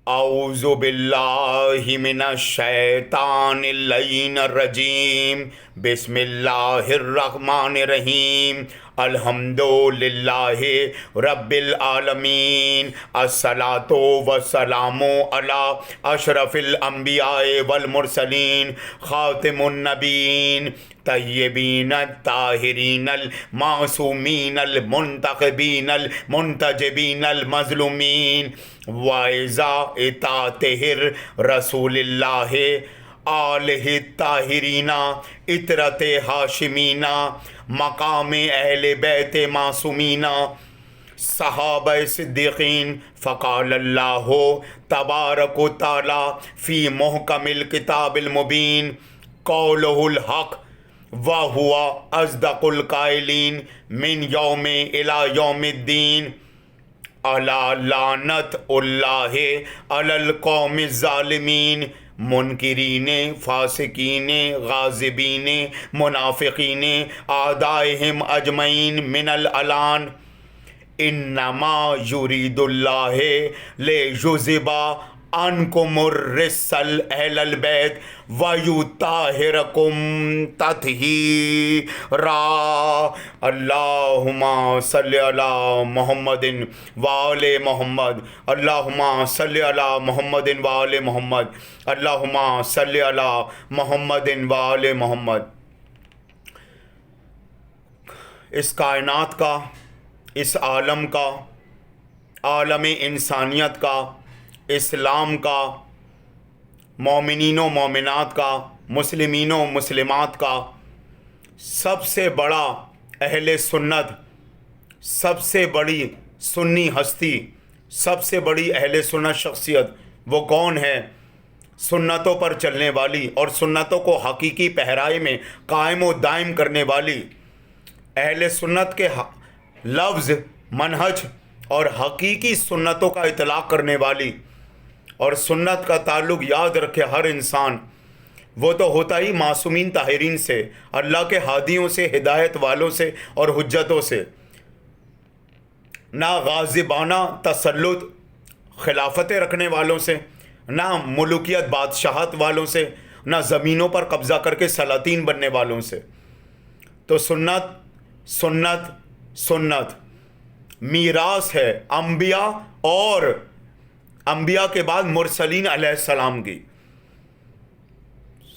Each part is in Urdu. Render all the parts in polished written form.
اعوذ باللہ من الشیطان اللعین الرجیم، بسم اللہ الرحمن الرحیم، الحمد للہ رب العالمین، الصلاۃ والسلام علی اشرف الانبیاء والمرسلین، خاتم النبیین، طیبین الطاہرین المعصومین المنتخبین المنتجبین المظلومین، وَإِذَا اطاعتہ رسول اللہ آلہ الطاہرین اطرت ہاشمین، مقام اہل بیت معصومین، صحابہ صدیقین، فقال اللہ تبارک و تعالی فی محکم الکتاب المبین، قولہ الحق وَهُوَ أَصْدَقُ الْقَائِلِينَ من یوم الی یوم الدین، الا لعنت اللہ علی القوم الظالمین، منکرین، فاسقین، غاضبین، منافقین، اعدائہم اجمعین من الالان، انما یرید اللہ لیذہب عنکم الرجس اہل البیت ویطہرکم تطہیرا، اللہم صلی علی محمد وآل محمد، اللہم صلی علی محمد وآل محمد، اللہم صلی علی محمد وآل محمد۔ اس کائنات کا، اس عالم کا، عالم انسانیت کا، اسلام کا، مومنین و مومنات کا، مسلمین و مسلمات کا سب سے بڑا اہل سنت، سب سے بڑی سنی ہستی، سب سے بڑی اہل سنت شخصیت وہ کون ہے؟ سنتوں پر چلنے والی اور سنتوں کو حقیقی پہرائے میں قائم و دائم کرنے والی، اہل سنت کے لفظ، منہج اور حقیقی سنتوں کا اطلاق کرنے والی۔ اور سنت کا تعلق یاد رکھے ہر انسان، وہ تو ہوتا ہی معصومین طاہرین سے، اللہ کے ہادیوں سے، ہدایت والوں سے اور حجتوں سے، نہ غاضبانہ تسلط خلافتیں رکھنے والوں سے، نہ ملوکیت بادشاہت والوں سے، نہ زمینوں پر قبضہ کر کے سلاطین بننے والوں سے۔ تو سنت سنت سنت میراث ہے انبیاء اور انبیاء کے بعد مرسلین علیہ السلام کی۔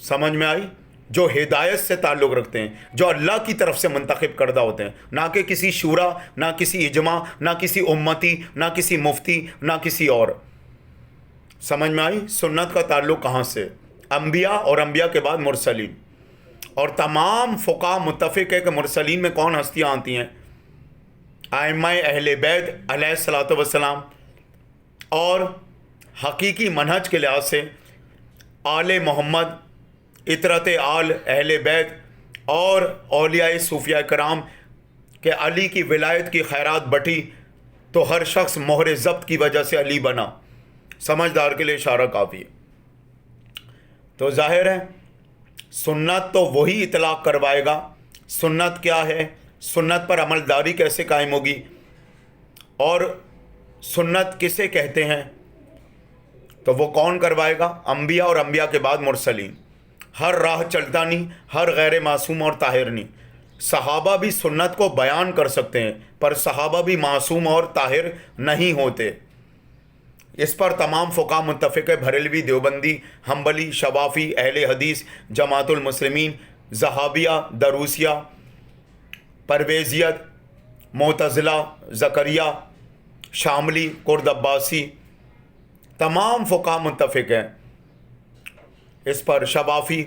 سمجھ میں آئی؟ جو ہدایت سے تعلق رکھتے ہیں، جو اللہ کی طرف سے منتخب کردہ ہوتے ہیں، نہ کہ کسی شورا، نہ کسی اجماع، نہ کسی امتی، نہ کسی مفتی، نہ کسی اور۔ سمجھ میں آئی؟ سنت کا تعلق کہاں سے؟ انبیاء اور انبیاء کے بعد مرسلین۔ اور تمام فقہا متفق ہے کہ مرسلین میں کون ہستیاں آتی ہیں؟ ائمہ اہل بیت علیہ الصلوۃ والسلام، اور حقیقی منہج کے لحاظ سے آل محمد، اطرت آل اہل بیت اور اولیاء صوفیاء کرام کہ علی کی ولایت کی خیرات بٹی تو ہر شخص مہر ضبط کی وجہ سے علی بنا۔ سمجھدار کے لیے اشارہ کافی ہے۔ تو ظاہر ہے سنت تو وہی اطلاق کروائے گا۔ سنت کیا ہے؟ سنت پر عمل داری کیسے قائم ہوگی؟ اور سنت کسے کہتے ہیں؟ تو وہ کون کروائے گا؟ انبیاء اور انبیاء کے بعد مرسلین۔ ہر راہ چلتا نہیں، ہر غیر معصوم اور طاہر نہیں۔ صحابہ بھی سنت کو بیان کر سکتے ہیں، پر صحابہ بھی معصوم اور طاہر نہیں ہوتے۔ اس پر تمام فقہا متفق ہے، بریلوی، دیوبندی، حنبلی، شوافی، اہل حدیث، جماعت المسلمین، ذہابیہ، دروسیہ، پرویزیت، معتزلہ، زکریہ، شاملی، کرد عباسی، تمام فقہا متفق ہیں اس پر۔ شوافی،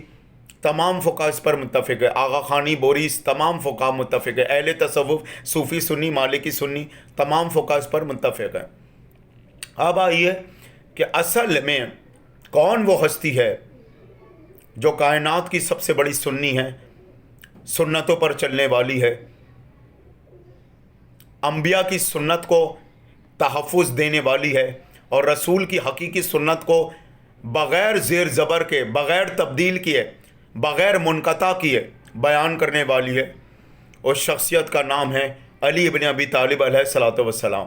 تمام فقہا اس پر متفق ہے۔ آغا خانی، بوریس، تمام فقہا متفق ہے۔ اہل تصوف، صوفی سنی، مالکی سنی، تمام فقہا اس پر متفق ہیں۔ اب آئیے کہ اصل میں کون وہ ہستی ہے جو کائنات کی سب سے بڑی سنی ہے، سنتوں پر چلنے والی ہے، انبیاء کی سنت کو تحفظ دینے والی ہے، اور رسول کی حقیقی سنت کو بغیر زیر زبر کے، بغیر تبدیل کیے، بغیر منقطع کیے بیان کرنے والی ہے۔ اس شخصیت کا نام ہے علی ابن ابی طالب علیہ الصلوۃ والسلام۔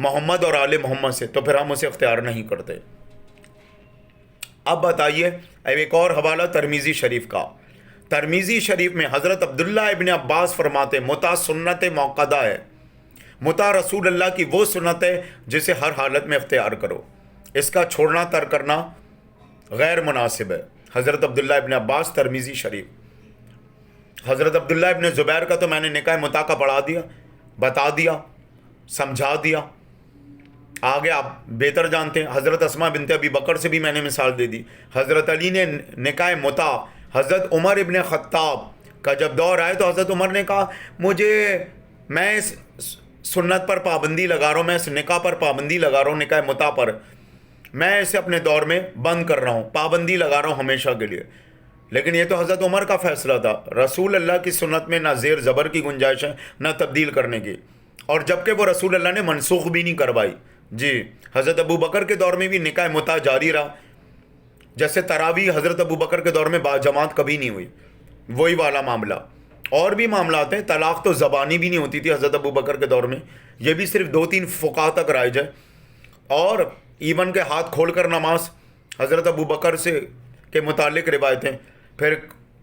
محمد اور آل محمد سے تو پھر ہم اسے اختیار نہیں کرتے۔ اب بتائیے، اب ایک اور حوالہ ترمذی شریف کا۔ ترمذی شریف میں حضرت عبداللہ ابن عباس فرماتے متع سنت موقدہ ہے، متع رسول اللہ کی وہ سنت ہے جسے ہر حالت میں اختیار کرو، اس کا چھوڑنا ترک کرنا غیر مناسب ہے۔ حضرت عبداللہ ابن عباس، ترمذی شریف۔ حضرت عبداللہ ابن زبیر کا تو میں نے نکاح متع کا پڑھا دیا، بتا دیا، سمجھا دیا، آگے آپ بہتر جانتے ہیں۔ حضرت اسماء بنت ابی بکر سے بھی میں نے مثال دے دی۔ حضرت علی نے نکاح متع، حضرت عمر ابن خطاب کا جب دور آئے تو حضرت عمر نے کہا میں اس سنت پر پابندی لگا رہا ہوں، میں اس نکاح پر پابندی لگا رہا ہوں، نکاح متع پر میں اسے اپنے دور میں بند کر رہا ہوں، پابندی لگا رہا ہوں ہمیشہ کے لیے۔ لیکن یہ تو حضرت عمر کا فیصلہ تھا، رسول اللہ کی سنت میں نہ زیر زبر کی گنجائش ہے نہ تبدیل کرنے کی، اور جبکہ وہ رسول اللہ نے منسوخ بھی نہیں کروائی۔ جی، حضرت ابو بکر کے دور میں بھی نکاح متع جاری رہا، جیسے تراویح حضرت ابو بکر کے دور میں باجماعت کبھی نہیں ہوئی، وہی والا معاملہ۔ اور بھی معاملات ہیں، طلاق تو زبانی بھی نہیں ہوتی تھی حضرت ابو بکر کے دور میں، یہ بھی صرف 2-3 فقہاء تک رائج ہے۔ اور ایون کے ہاتھ کھول کر نماز حضرت ابو بکر سے کے متعلق روایتیں، پھر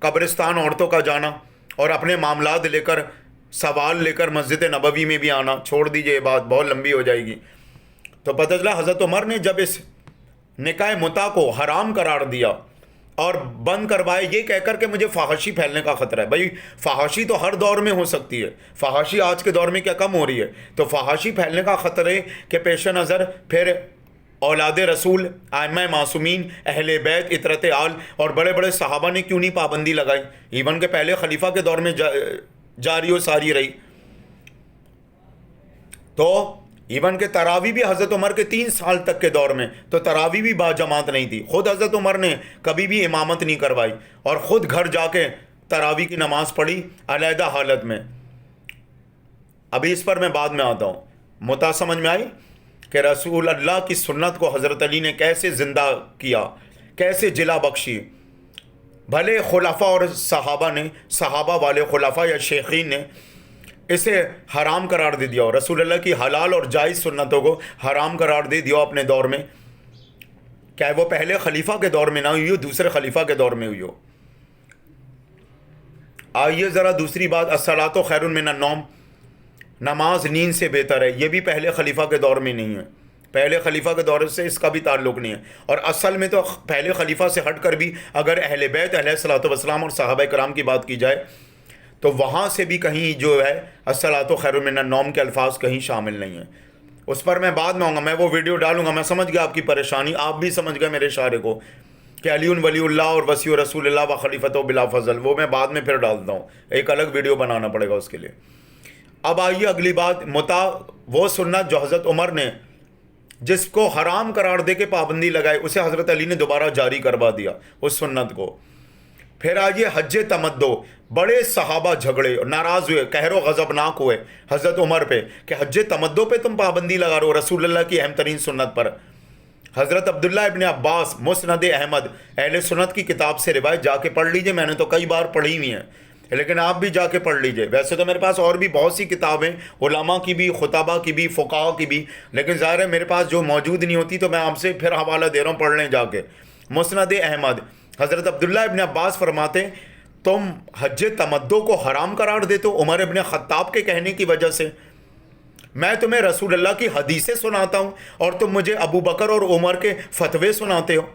قبرستان عورتوں کا جانا اور اپنے معاملات لے کر، سوال لے کر مسجد نبوی میں بھی آنا، چھوڑ دیجئے یہ بات بہت لمبی ہو جائے گی۔ تو پتہ چلا حضرت عمر نے جب اس نکاح متع کو حرام قرار دیا اور بند کروائے یہ کہہ کر کہ مجھے فحاشی پھیلنے کا خطرہ ہے۔ بھائی فحاشی تو ہر دور میں ہو سکتی ہے، فحاشی آج کے دور میں کیا کم ہو رہی ہے؟ تو فحاشی پھیلنے کا خطرے کے پیش نظر پھر اولاد رسول، ائمہ معصومین، اہل بیت، اطرت آل اور بڑے بڑے صحابہ نے کیوں نہیں پابندی لگائی؟ ایون کہ پہلے خلیفہ کے دور میں جاری و ساری رہی۔ تو ایون کہ تراویح بھی حضرت عمر کے 3 سال تک کے دور میں تو تراویح بھی باجماعت نہیں تھی، خود حضرت عمر نے کبھی بھی امامت نہیں کروائی اور خود گھر جا کے تراویح کی نماز پڑھی علیحدہ حالت میں۔ ابھی اس پر میں بعد میں آتا ہوں۔ متع سمجھ میں آئی کہ رسول اللہ کی سنت کو حضرت علی نے کیسے زندہ کیا، کیسے جلا بخشی۔ بھلے خلفاء اور صحابہ والے خلفاء یا شیخین نے اسے حرام قرار دے دیا، رسول اللہ کی حلال اور جائز سنتوں کو حرام قرار دے دیا اپنے دور میں، چاہے وہ پہلے خلیفہ کے دور میں نہ ہوئی ہو، دوسرے خلیفہ کے دور میں ہوئی ہو۔ آئیے ذرا دوسری بات، الصلاۃ خیر من النوم، نماز نیند سے بہتر ہے، یہ بھی پہلے خلیفہ کے دور میں نہیں ہے، پہلے خلیفہ کے دور سے اس کا بھی تعلق نہیں ہے۔ اور اصل میں تو پہلے خلیفہ سے ہٹ کر بھی اگر اہل بیت علیہ الصلوۃ والسلام اور صحابہ کرام کی بات کی جائے تو وہاں سے بھی کہیں جو ہے الصلاۃ خیر من النوم کے الفاظ کہیں شامل نہیں ہیں۔ اس پر میں بعد میں آؤں گا، میں وہ ویڈیو ڈالوں گا۔ میں سمجھ گیا آپ کی پریشانی، آپ بھی سمجھ گئے میرے اشارے کو کہ علی ولی اللہ اور وصی رسول اللہ و خلیفۃ بلا فضل، وہ میں بعد میں پھر ڈالتا ہوں، ایک الگ ویڈیو بنانا پڑے گا اس کے لیے۔ اب آئیے اگلی بات، متع وہ سنت جو حضرت عمر نے جس کو حرام قرار دے کے پابندی لگائی، اسے حضرت علی نے دوبارہ جاری کروا دیا اس سنت کو۔ پھر آئیے حج تمتع، بڑے صحابہ جھگڑے، ناراض ہوئے، قہر و غضبناک ہوئے حضرت عمر پہ کہ حج تمتع پہ تم پابندی لگا رہے ہو رسول اللہ کی اہم ترین سنت پر۔ حضرت عبداللہ ابن عباس، مسند احمد، اہل سنت کی کتاب سے روایت، جا کے پڑھ لیجئے، میں نے تو کئی بار پڑھی ہوئی ہیں لیکن آپ بھی جا کے پڑھ لیجئے۔ ویسے تو میرے پاس اور بھی بہت سی کتابیں، علماء کی بھی، خطبہ کی بھی، فقہاء کی بھی، لیکن ظاہر ہے میرے پاس جو موجود نہیں ہوتی تو میں آپ سے پھر حوالہ دے رہا ہوں، پڑھ لیں جا کے۔ مسند احمد، حضرت عبداللہ ابن عباس فرماتے تم حج تمتع کو حرام قرار دیتے ہو عمر ابن خطاب کے کہنے کی وجہ سے، میں تمہیں رسول اللہ کی حدیثیں سناتا ہوں اور تم مجھے ابو بکر اور عمر کے فتوے سناتے ہو۔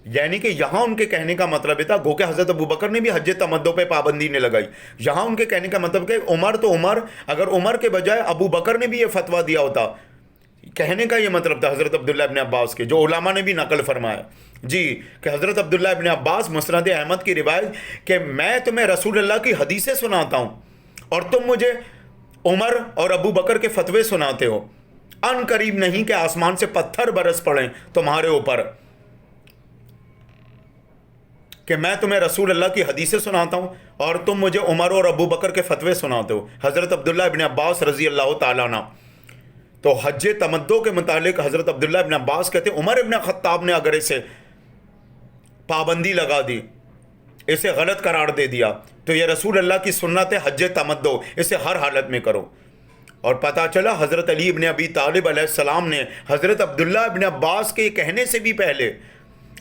یعنی کہ یہاں ان کے کہنے کا مطلب یہ تھا، گو کہ حضرت ابو بکر نے بھی حج تمتع پہ پابندی نہیں لگائی، یہاں ان کے کہنے کا مطلب کہ عمر تو عمر، اگر عمر کے بجائے ابو بکر نے بھی یہ فتویٰ دیا ہوتا، کہنے کا یہ مطلب تھا حضرت عبداللہ ابن عباس کے، جو علماء نے بھی نقل فرمایا جی، کہ حضرت عبداللہ ابن عباس، مسند احمد کی روایت کہ میں تمہیں رسول اللہ کی حدیثیں سناتا ہوں اور تم مجھے عمر اور ابو بکر کے فتوے سناتے ہو، ان قریب نہیں کہ آسمان سے پتھر برس پڑیں تمہارے اوپر کہ میں تمہیں رسول اللہ کی حدیثیں سناتا ہوں اور تم مجھے عمر اور ابو بکر کے فتوے سناتے ہو۔ حضرت عبداللہ ابن عباس رضی اللہ تعالیٰ عنہ، تو حج تمتع کے متعلق حضرت عبداللہ ابن عباس کہتے ہیں عمر ابن خطاب نے اگر اسے پابندی لگا دی، اسے غلط قرار دے دیا، تو یہ رسول اللہ کی سنت ہے حج تمتع، اسے ہر حالت میں کرو۔ اور پتہ چلا حضرت علی ابن ابی طالب علیہ السلام نے حضرت عبداللہ ابن عباس کے کہنے سے بھی پہلے،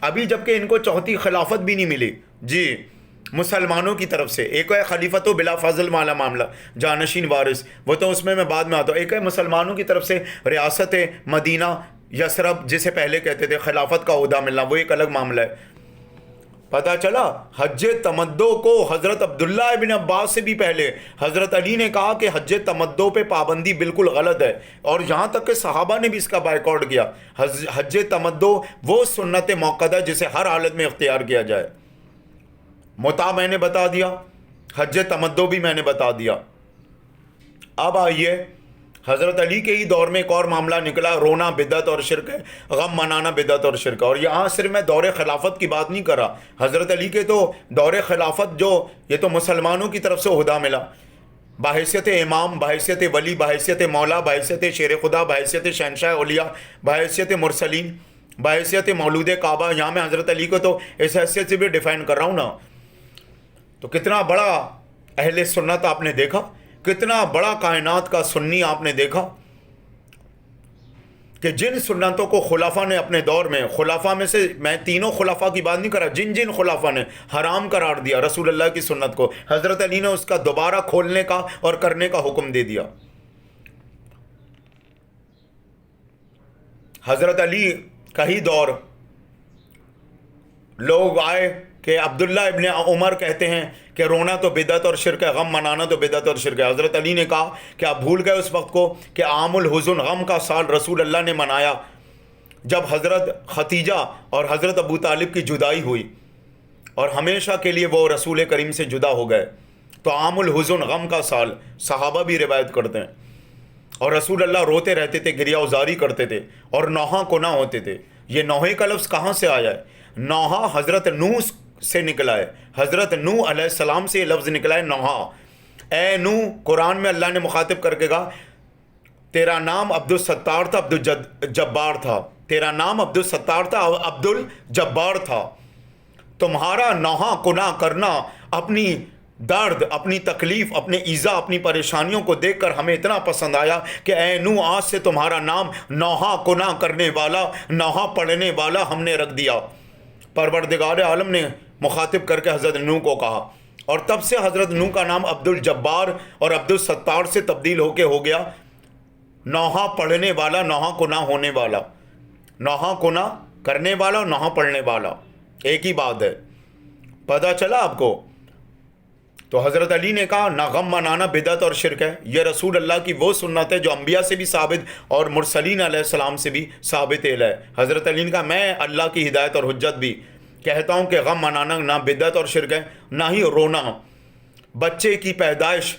ابھی جبکہ ان کو چوتھی خلافت بھی نہیں ملی جی مسلمانوں کی طرف سے، ایک ہے خلیفۃ و بلا فضل والا معاملہ جانشین وارث، وہ تو اس میں بعد میں آتا ہوں، ایک ہے مسلمانوں کی طرف سے ریاست مدینہ یثرب جسے پہلے کہتے تھے خلافت کا عہدہ ملنا، وہ ایک الگ معاملہ ہے۔ پتہ چلا حج تمدو کو حضرت عبداللہ ابن عباس سے بھی پہلے حضرت علی نے کہا کہ حج تمدو پہ پابندی بالکل غلط ہے، اور یہاں تک کہ صحابہ نے بھی اس کا بائیکاٹ کیا۔ حج تمدو وہ سنت موقدہ جسے ہر حالت میں اختیار کیا جائے۔ متع میں نے بتا دیا، حج تمدو بھی میں نے بتا دیا۔ اب آئیے حضرت علی کے ہی دور میں ایک اور معاملہ نکلا، رونا بدعت اور شرک ہے، غم منانا بدعت اور شرک ہے۔ اور یہاں صرف میں دور خلافت کی بات نہیں کر رہا، حضرت علی کے تو دور خلافت جو یہ تو مسلمانوں کی طرف سے عہدہ ملا، بحیثیت امام، بحیثیت ولی، بحیثیت مولا، بحیثیت شیر خدا، بحیثیت شہنشاہ اولیاء، بحیثیت مرسلین، بحیثیت مولود کعبہ۔ یہاں میں حضرت علی کو تو اس حیثیت سے بھی ڈیفائن کر رہا ہوں نا۔ تو کتنا بڑا اہل سنت آپ نے دیکھا، کتنا بڑا کائنات کا سنی آپ نے دیکھا کہ جن سنتوں کو خلافہ نے اپنے دور میں، خلافہ میں سے میں تینوں خلافہ کی بات نہیں کر رہا، جن خلافہ نے حرام قرار دیا رسول اللہ کی سنت کو، حضرت علی نے اس کا دوبارہ کھولنے کا اور کرنے کا حکم دے دیا۔ حضرت علی کا ہی دور لوگ آئے کہ عبداللہ ابن عمر کہتے ہیں کہ رونا تو بدعت اور شرک ہے، غم منانا تو بدعت اور شرک ہے۔ حضرت علی نے کہا کہ آپ بھول گئے اس وقت کو کہ عام الحزن، غم کا سال رسول اللہ نے منایا جب حضرت ختیجہ اور حضرت ابو طالب کی جدائی ہوئی اور ہمیشہ کے لیے وہ رسول کریم سے جدا ہو گئے۔ تو عام الحزن، غم کا سال، صحابہ بھی روایت کرتے ہیں، اور رسول اللہ روتے رہتے تھے، گریہ وزاری کرتے تھے اور نوحہ کنا ہوتے تھے۔ یہ نوحے کا لفظ کہاں سے آیا ہے؟ نوحہ حضرت نوح سے نکلا ہے، حضرت نوح علیہ السلام سے یہ لفظ نکلا ہے نوحہ۔ اے نوح، قرآن میں اللہ نے مخاطب کر کے کہا تیرا نام عبد الستار تھا، عبد الجبار تھا، تیرا نام عبد الستار تھا، عبد الجبار تھا۔ تمہارا نوحہ کنا کرنا، اپنی درد، اپنی تکلیف، اپنے ایذا، اپنی پریشانیوں کو دیکھ کر ہمیں اتنا پسند آیا کہ اے نوح، آج سے تمہارا نام نوحہ کنا کرنے والا، نوحہ پڑھنے والا ہم نے رکھ دیا۔ پروردگار عالم نے مخاطب کر کے حضرت نوح کو کہا، اور تب سے حضرت نوح کا نام عبد الجبار اور عبد الستار سے تبدیل ہو کے ہو گیا نوحہ پڑھنے والا، نوحہ کنا ہونے والا، نوحہ کنا کرنے والا اور نوحہ پڑھنے والا ایک ہی بات ہے۔ پتہ چلا آپ کو؟ تو حضرت علی نے کہا نہ غم منانا بدعت اور شرک ہے، یہ رسول اللہ کی وہ سنت ہے جو انبیاء سے بھی ثابت اور مرسلین علیہ السلام سے بھی ثابت ہے۔ حضرت علی نے کہا میں اللہ کی ہدایت اور حجت بھی کہتا ہوں کہ غم منانا نہ بدعت اور شرک ہے، نہ ہی رونا۔ بچے کی پیدائش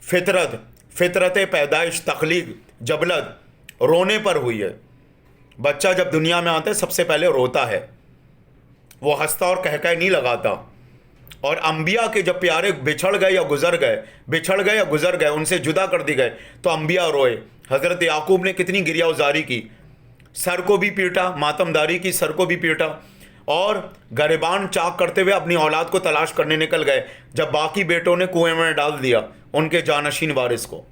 فطرت پیدائش، تخلیق، جبلت رونے پر ہوئی ہے۔ بچہ جب دنیا میں آتا ہے سب سے پہلے روتا ہے، وہ ہنستا اور کہہ نہیں لگاتا۔ اور انبیاء کے جب پیارے بچھڑ گئے یا گزر گئے، ان سے جدا کر دی گئے، تو انبیاء روئے۔ حضرت یعقوب نے کتنی گریہ وزاری کی، سر کو بھی پیٹا، ماتم داری کی، سر کو بھی پیٹا، اور گریبان چاک کرتے ہوئے اپنی اولاد کو تلاش کرنے نکل گئے، جب باقی بیٹوں نے کنویں میں ڈال دیا ان کے جانشین وارث کو۔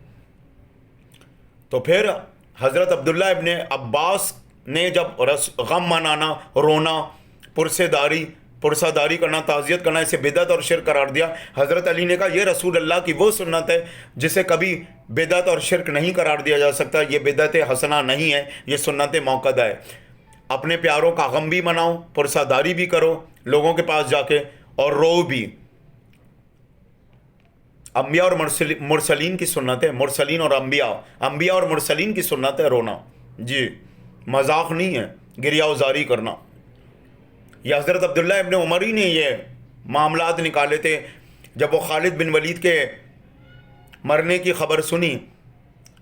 تو پھر حضرت عبداللہ ابن عباس نے جب غم منانا، رونا، پرسہ داری کرنا، تعزیت کرنا، اسے بدعت اور شرک قرار دیا، حضرت علی نے کہا یہ رسول اللہ کی وہ سنت ہے جسے کبھی بدعت اور شرک نہیں قرار دیا جا سکتا، یہ بدعت حسنہ نہیں ہے، یہ سنت موقدہ ہے۔ اپنے پیاروں کا غم بھی مناؤ، پرسہ داری بھی کرو لوگوں کے پاس جا کے، اور رو بھی۔ انبیاء اور مرسلین کی سنت ہے، مرسلین اور انبیاء اور مرسلین کی سنت ہے رونا، جی مذاق نہیں ہے گریہ وزاری کرنا۔ یہ حضرت عبداللہ ابن عمر ہی نے یہ معاملات نکالے تھے جب وہ خالد بن ولید کے مرنے کی خبر سنی،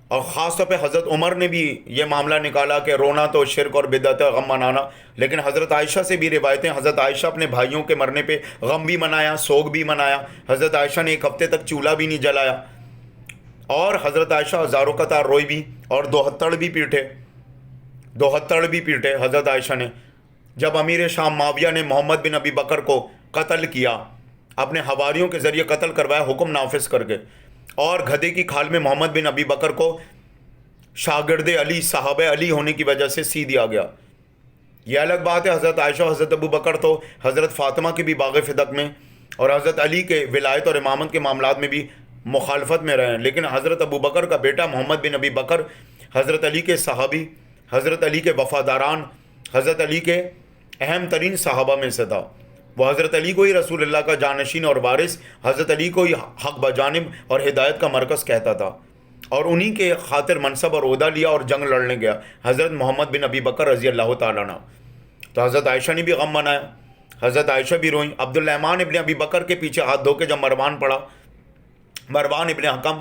اور خاص طور پہ حضرت عمر نے بھی یہ معاملہ نکالا کہ رونا تو شرک اور بدعت ہے، غم منانا۔ لیکن حضرت عائشہ سے بھی روایتیں، حضرت عائشہ اپنے بھائیوں کے مرنے پہ غم بھی منایا، سوگ بھی منایا، حضرت عائشہ نے 1 ہفتے تک چولہا بھی نہیں جلایا، اور حضرت عائشہ ہزاروں قطار روئی بھی، اور 2 ہتھڑ بھی پیٹے حضرت عائشہ نے۔ جب امیر شام معاویہ نے محمد بن ابی بکر کو قتل کیا، اپنے حواریوں کے ذریعے قتل کروایا حکم نافذ کر کے، اور گدھے کی کھال میں محمد بن ابی بکر کو شاگرد علی صحابہ علی ہونے کی وجہ سے سی دیا گیا۔ یہ الگ بات ہے، حضرت عائشہ حضرت ابو بکر تو حضرت فاطمہ کے بھی باغ فدق میں اور حضرت علی کے ولایت اور امامت کے معاملات میں بھی مخالفت میں رہے ہیں، لیکن حضرت ابو بکر کا بیٹا محمد بن ابی بکر حضرت علی کے صحابی، حضرت علی کے وفاداران، حضرت علی کے اہم ترین صحابہ میں سے تھا۔ وہ حضرت علی کو ہی رسول اللہ کا جانشین اور وارث، حضرت علی کو ہی حق بجانب اور ہدایت کا مرکز کہتا تھا، اور انہی کے خاطر منصب اور عہدہ لیا اور جنگ لڑنے گیا حضرت محمد بن ابی بکر رضی اللہ تعالیٰ عنہ۔ تو حضرت عائشہ نے بھی غم منایا، حضرت عائشہ بھی روئیں۔ عبدالرحمن ابن ابی بکر کے پیچھے ہاتھ دھو کے جب مروان پڑا، مروان ابن حکم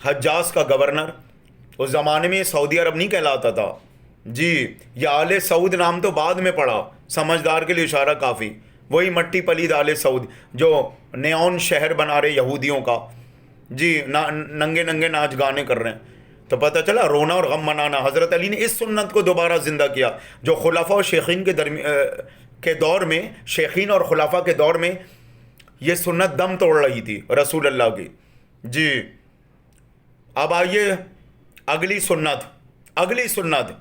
حجاز کا گورنر، اس زمانے میں یہ سعودی عرب نہیں کہلاتا تھا جی، یہ آل سعود نام تو بعد میں پڑا، سمجھدار کے لیے اشارہ کافی، وہی مٹی پلید آل سعود جو نیون شہر بنا رہے یہودیوں کا جی، ننگے ننگے ناچ گانے کر رہے ہیں۔ تو پتہ چلا رونا اور غم منانا۔ حضرت علی نے اس سنت کو دوبارہ زندہ کیا جو خلفاء و شیخین کے دور میں، شیخین اور خلفاء کے دور میں یہ سنت دم توڑ رہی تھی رسول اللہ کی جی۔ اب آئیے اگلی سنت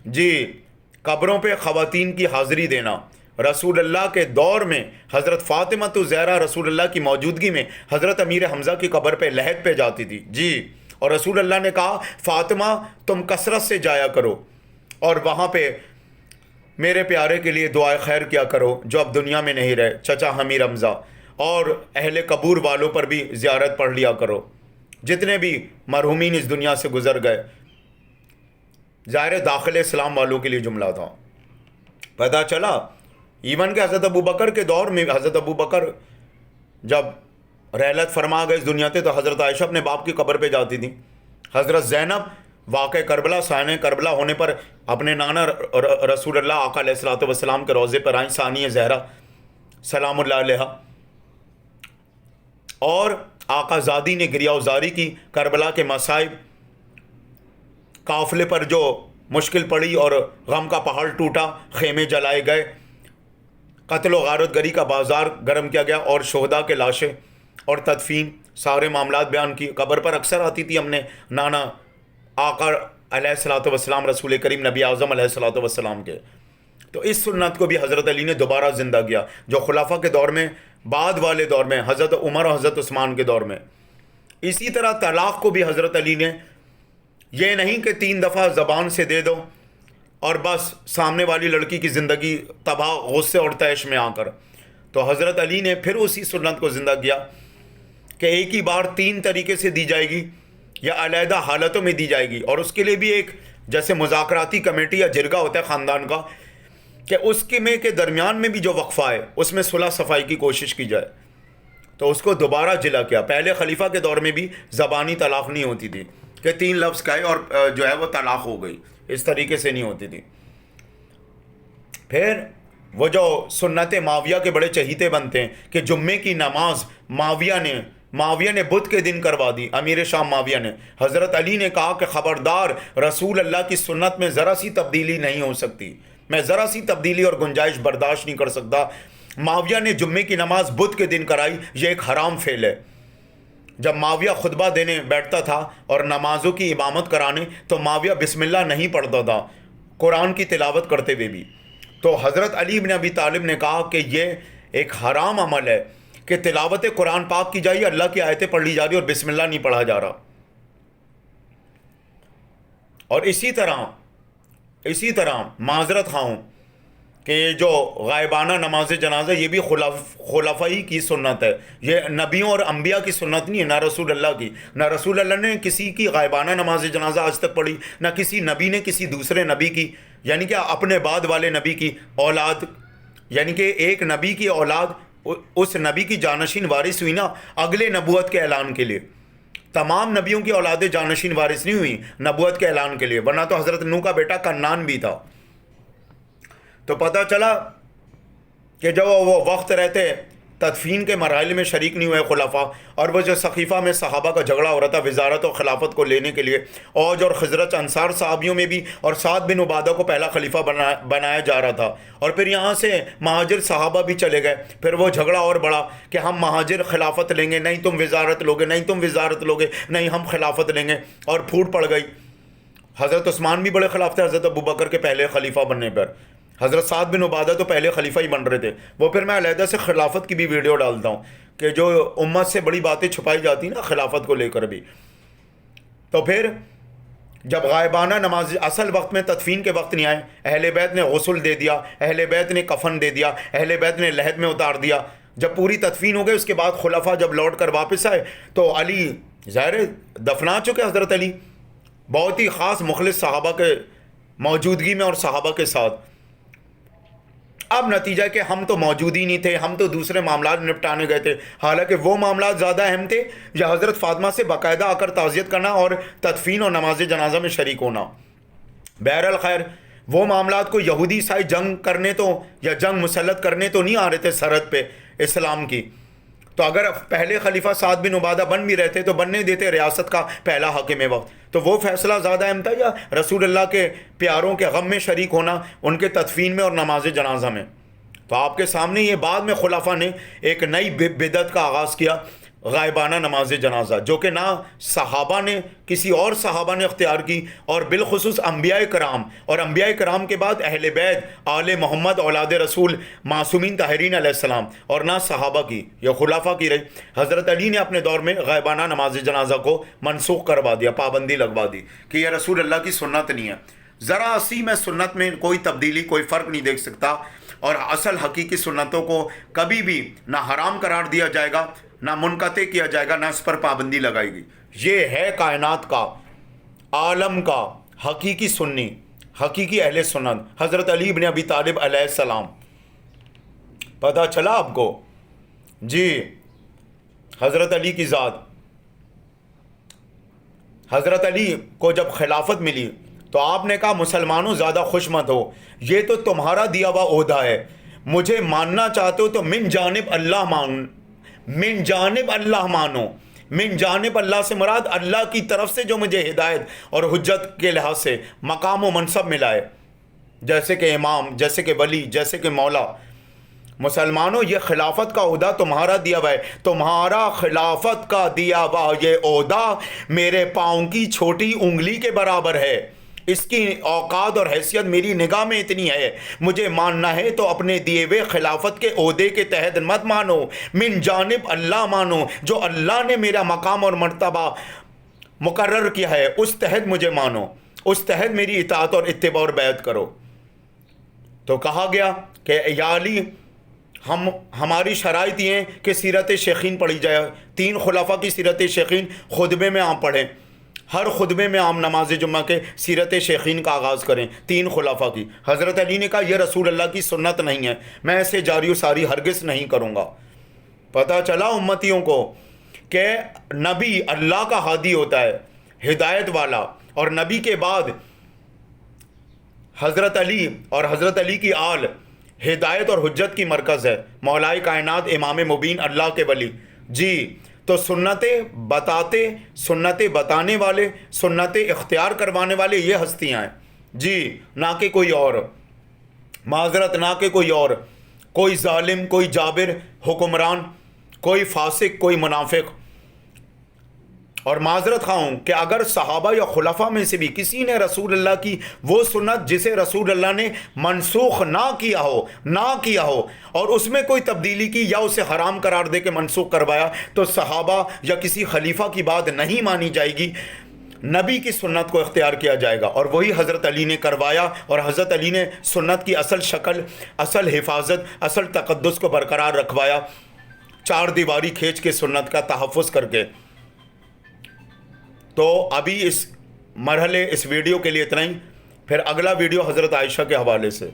جی، قبروں پہ خواتین کی حاضری دینا۔ رسول اللہ کے دور میں حضرت فاطمہ الزہرا رسول اللہ کی موجودگی میں حضرت امیر حمزہ کی قبر پہ لحد پہ جاتی تھی جی، اور رسول اللہ نے کہا فاطمہ تم کثرت سے جایا کرو اور وہاں پہ میرے پیارے کے لیے دعائے خیر کیا کرو جو اب دنیا میں نہیں رہے، چچا امیر حمزہ، اور اہل قبور والوں پر بھی زیارت پڑھ لیا کرو، جتنے بھی مرحومین اس دنیا سے گزر گئے۔ ظاہر داخل اسلام والوں کے لیے جملہ تھا۔ پتہ چلا ایون کہ حضرت ابو بکر کے دور میں، حضرت ابو بکر جب رحلت فرما گئے اس دنیا سے، تو حضرت عائشہ اپنے باپ کی قبر پہ جاتی تھی۔ حضرت زینب واقع کربلا، سائنہ کربلا ہونے پر اپنے نانا رسول اللہ آقا علیہ الصلوۃ والسلام کے روضے پر آئیں، ثانیہ زہرا سلام اللہ علیہ، اور آقا زادی نے گریہ وزاری کی، کربلا کے مصائب، قافلے پر جو مشکل پڑی اور غم کا پہاڑ ٹوٹا، خیمے جلائے گئے، قتل و غارت گری کا بازار گرم کیا گیا، اور شہداء کے لاشیں اور تدفین، سارے معاملات بیان کی۔ قبر پر اکثر آتی تھی اپنے نانا آقا علیہ الصلوۃ والسلام، رسول کریم نبی اعظم علیہ الصلوۃ والسلام کے۔ تو اس سنت کو بھی حضرت علی نے دوبارہ زندہ کیا جو خلفاء کے دور میں، بعد والے دور میں، حضرت عمر اور حضرت عثمان کے دور میں۔ اسی طرح طلاق کو بھی حضرت علی نے، یہ نہیں کہ 3 دفعہ زبان سے دے دو اور بس سامنے والی لڑکی کی زندگی تباہ غصے اور طیش میں آ کر، تو حضرت علی نے پھر اسی سنت کو زندہ کیا کہ ایک ہی بار 3 طریقے سے دی جائے گی یا علیحدہ حالتوں میں دی جائے گی، اور اس کے لیے بھی ایک جیسے مذاکراتی کمیٹی یا جرگہ ہوتا ہے خاندان کا، کہ اس کے درمیان میں بھی جو وقفہ ہے اس میں صلح صفائی کی کوشش کی جائے۔ تو اس کو دوبارہ جلا کیا۔ پہلے خلیفہ کے دور میں بھی زبانی طلاق نہیں ہوتی تھی کہ 3 لفظ کہے اور جو ہے وہ طلاق ہو گئی، اس طریقے سے نہیں ہوتی تھی۔ پھر وہ جو سنت معاویہ کے بڑے چہیتے بنتے ہیں کہ جمعے کی نماز معاویہ نے بدھ کے دن کروا دی، امیر شام معاویہ نے۔ حضرت علی نے کہا کہ خبردار، رسول اللہ کی سنت میں ذرا سی تبدیلی نہیں ہو سکتی، میں ذرا سی تبدیلی اور گنجائش برداشت نہیں کر سکتا۔ معاویہ نے جمعے کی نماز بدھ کے دن کرائی، یہ ایک حرام فعل ہے۔ جب معاویہ خطبہ دینے بیٹھتا تھا اور نمازوں کی امامت کرانے، تو معاویہ بسم اللہ نہیں پڑھتا تھا قرآن کی تلاوت کرتے ہوئے بھی۔ تو حضرت علی بن ابی طالب نے کہا کہ یہ ایک حرام عمل ہے کہ تلاوت قرآن پاک کی جائے، اللہ کی آیتیں پڑھ لی جا رہی اور بسم اللہ نہیں پڑھا جا رہا۔ اور اسی طرح معذرت خواہ ہوں کہ جو غائبانہ نماز جنازہ، یہ بھی خلفائی کی سنت ہے، یہ نبیوں اور انبیاء کی سنت نہیں ہے، نہ رسول اللہ کی۔ نہ رسول اللہ نے کسی کی غائبانہ نماز جنازہ آج تک پڑھی، نہ کسی نبی نے کسی دوسرے نبی کی، یعنی کہ اپنے بعد والے نبی کی اولاد، یعنی کہ ایک نبی کی اولاد اس نبی کی جانشین وارث ہوئی نا اگلے نبوت کے اعلان کے لیے۔ تمام نبیوں کی اولادیں جانشین وارث نہیں ہوئی نبوت کے اعلان کے لیے، ورنہ تو حضرت نوح کا بیٹا کنعان بھی تھا۔ تو پتہ چلا کہ جب وہ وقت رہتے تدفین کے مراحل میں شریک نہیں ہوئے خلفاء، اور وہ جو سقیفہ میں صحابہ کا جھگڑا ہو رہا تھا وزارت اور خلافت کو لینے کے لیے، اوج اور خزرج انصار صحابیوں میں بھی، اور سعد بن عبادہ کو پہلا خلیفہ بنایا جا رہا تھا، اور پھر یہاں سے مہاجر صحابہ بھی چلے گئے، پھر وہ جھگڑا اور بڑھا کہ ہم مہاجر خلافت لیں گے، نہیں تم وزارت لوگے، نہیں تم وزارت لوگے، نہیں ہم خلافت لیں گے، اور پھوٹ پڑ گئی۔ حضرت عثمان بھی بڑے خلاف تھے حضرت ابوبکر کے پہلے خلیفہ بننے پر، حضرت سعد بن عبادہ تو پہلے خلیفہ ہی بن رہے تھے۔ وہ پھر میں علیحدہ سے خلافت کی بھی ویڈیو ڈالتا ہوں کہ جو امت سے بڑی باتیں چھپائی جاتی نا خلافت کو لے کر بھی۔ تو پھر جب غائبانہ نماز اصل وقت میں تدفین کے وقت نہیں آئے، اہل بیت نے غسل دے دیا، اہل بیت نے کفن دے دیا، اہل بیت نے لحد میں اتار دیا، جب پوری تدفین ہو گئی اس کے بعد خلفاء جب لوٹ کر واپس آئے تو علی ظاہر دفنا چکے حضرت علی، بہت ہی خاص مخلص صحابہ کے موجودگی میں اور صحابہ کے ساتھ۔ اب نتیجہ کہ ہم تو موجود ہی نہیں تھے، ہم تو دوسرے معاملات نپٹانے گئے تھے، حالانکہ وہ معاملات زیادہ اہم تھے یا حضرت فاطمہ سے باقاعدہ آ کر تعزیت کرنا اور تدفین اور نماز جنازہ میں شریک ہونا۔ بہرحال خیر، وہ معاملات کو یہودی عیسائی جنگ کرنے تو یا جنگ مسلط کرنے تو نہیں آ رہے تھے سرحد پہ اسلام کی، تو اگر پہلے خلیفہ سعد بن عبادہ بن بھی رہتے تو بننے دیتے ریاست کا پہلا حاکم وقت، تو وہ فیصلہ زیادہ اہم تھا یا رسول اللہ کے پیاروں کے غم میں شریک ہونا ان کے تدفین میں اور نماز جنازہ میں؟ تو آپ کے سامنے یہ بعد میں خلفاء نے ایک نئی بدعت کا آغاز کیا، غائبانہ نماز جنازہ، جو کہ نہ صحابہ نے کسی اور صحابہ نے اختیار کی، اور بالخصوص انبیاء کرام، اور انبیاء کرام کے بعد اہل بیت آل محمد اولاد رسول معصومین طاہرین علیہ السلام، اور نہ صحابہ کی، یہ خلفاء کی رہی۔ حضرت علی نے اپنے دور میں غائبانہ نماز جنازہ کو منسوخ کروا دیا، پابندی لگوا دی کہ یہ رسول اللہ کی سنت نہیں ہے۔ ذرا سی میں سنت میں کوئی تبدیلی، کوئی فرق نہیں دیکھ سکتا، اور اصل حقیقی سنتوں کو کبھی بھی نہ حرام قرار دیا جائے گا، نہ منقطع کیا جائے گا، نہ اس پر پابندی لگائے گی۔ یہ ہے کائنات کا، عالم کا حقیقی سنی، حقیقی اہل سنت، حضرت علی بن ابی طالب علیہ السلام۔ پتہ چلا آپ کو؟ جی، حضرت علی کی ذات۔ حضرت علی کو جب خلافت ملی تو آپ نے کہا مسلمانوں زیادہ خوش مت ہو، یہ تو تمہارا دیا ہوا عہدہ ہے، مجھے ماننا چاہتے ہو تو من جانب اللہ من جانب اللہ مانو۔ من جانب اللہ سے مراد اللہ کی طرف سے جو مجھے ہدایت اور حجت کے لحاظ سے مقام و منصب ملا ہے، جیسے کہ امام، جیسے کہ ولی، جیسے کہ مولا۔ مسلمانوں یہ خلافت کا عہدہ تمہارا دیا ہوا ہے، تمہارا خلافت کا دیا ہوا یہ عہدہ میرے پاؤں کی چھوٹی انگلی کے برابر ہے، اس کی اوقات اور حیثیت میری نگاہ میں اتنی ہے، مجھے ماننا ہے تو اپنے دیے ہوئے خلافت کے عہدے کے تحت مت مانو، من جانب اللہ مانو، جو اللہ نے میرا مقام اور مرتبہ مقرر کیا ہے اس تحت مجھے مانو، اس تحت میری اطاعت اور اتباع اور بیعت کرو۔ تو کہا گیا کہ یا علی، ہماری شرائط یہ ہیں کہ سیرت شیخین پڑھی جائے، 3 خلفاء کی سیرت شیخین خطبے میں عام پڑھیں، ہر خطبے میں عام نماز جمعہ کے سیرت شیخین کا آغاز کریں 3 خلفاء کی۔ حضرت علی نے کہا یہ رسول اللہ کی سنت نہیں ہے، میں اسے جاری و ساری ہرگز نہیں کروں گا۔ پتہ چلا امتیوں کو کہ نبی اللہ کا ہادی ہوتا ہے، ہدایت والا، اور نبی کے بعد حضرت علی اور حضرت علی کی آل ہدایت اور حجت کی مرکز ہے، مولائے کائنات امام مبین اللہ کے ولی۔ جی، تو سنتیں بتانے والے، سنتیں اختیار کروانے والے یہ ہستیاں ہیں، جی، نہ کہ کوئی اور، معذرت، نہ کہ کوئی اور، کوئی ظالم، کوئی جابر حکمران، کوئی فاسق، کوئی منافق۔ اور معذرت خواہ ہوں کہ اگر صحابہ یا خلفاء میں سے بھی کسی نے رسول اللہ کی وہ سنت جسے رسول اللہ نے منسوخ نہ کیا ہو اور اس میں کوئی تبدیلی کی یا اسے حرام قرار دے کے منسوخ کروایا، تو صحابہ یا کسی خلیفہ کی بات نہیں مانی جائے گی، نبی کی سنت کو اختیار کیا جائے گا، اور وہی حضرت علی نے کروایا، اور حضرت علی نے سنت کی اصل شکل، اصل حفاظت، اصل تقدس کو برقرار رکھوایا، 4 دیواری کھینچ کے سنت کا تحفظ کر کے۔ تو ابھی اس مرحلے، اس ویڈیو کے لیے اتنا ہی، پھر اگلا ویڈیو حضرت عائشہ کے حوالے سے۔